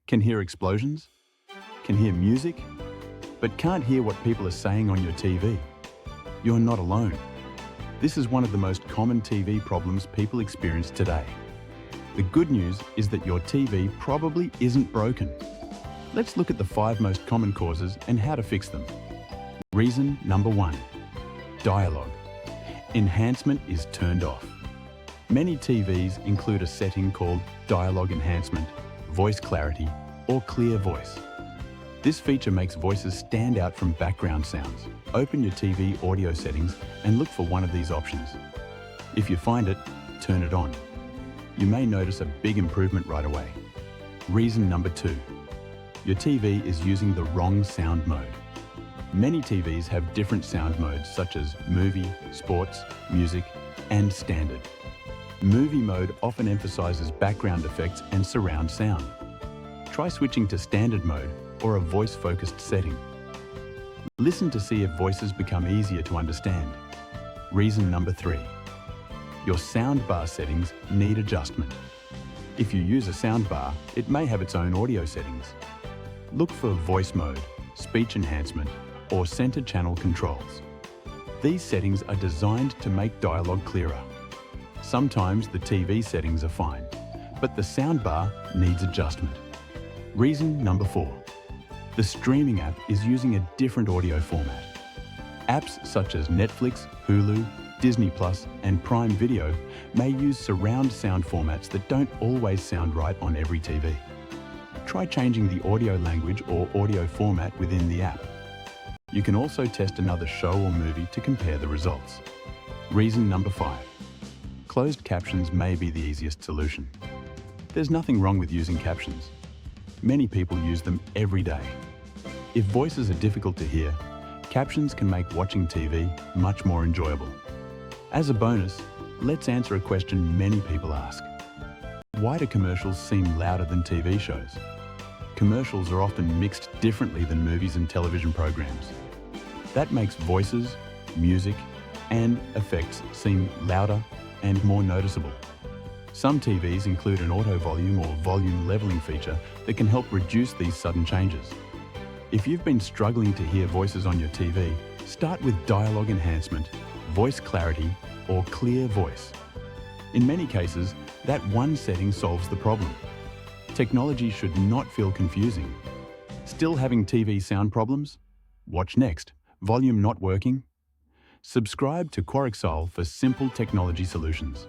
Can hear explosions? Can hear music? But can't hear what people are saying on your TV? You're not alone. This is one of the most common TV problems people experience today. The good news is that your TV probably isn't broken. Let's look at the 5 most common causes and how to fix them. Reason number 1. Dialogue. Enhancement is turned off. Many TVs include a setting called Dialogue Enhancement, Voice Clarity, or Clear Voice. This feature makes voices stand out from background sounds. Open your TV audio settings and look for one of these options. If you find it, turn it on. You may notice a big improvement right away. Reason number 2. Your TV is using the wrong sound mode. Many TVs have different sound modes such as movie, sports, music, and standard. Movie mode often emphasizes background effects and surround sound. Try switching to standard mode or a voice-focused setting. Listen to see if voices become easier to understand. Reason number 3. Your soundbar settings need adjustment. If you use a soundbar, it may have its own audio settings. Look for voice mode, speech enhancement, or center channel controls. These settings are designed to make dialogue clearer. Sometimes the TV settings are fine, but the soundbar needs adjustment. Reason number 4. The streaming app is using a different audio format. Apps such as Netflix, Hulu, Disney+, and Prime Video may use surround sound formats that don't always sound right on every TV. Try changing the audio language or audio format within the app. You can also test another show or movie to compare the results. Reason number 5. Closed captions may be the easiest solution. There's nothing wrong with using captions. Many people use them every day. If voices are difficult to hear, captions can make watching TV much more enjoyable. As a bonus, let's answer a question many people ask. Why do commercials seem louder than TV shows? Commercials are often mixed differently than movies and television programs. That makes voices, music, and effects seem louder and more noticeable. Some TVs include an auto volume or volume leveling feature that can help reduce these sudden changes. If you've been struggling to hear voices on your TV, start with dialogue enhancement, voice clarity, or clear voice. In many cases, that one setting solves the problem. Technology should not feel confusing. Still having TV sound problems? Watch next. Volume not working? Subscribe to Quorixal for simple technology solutions.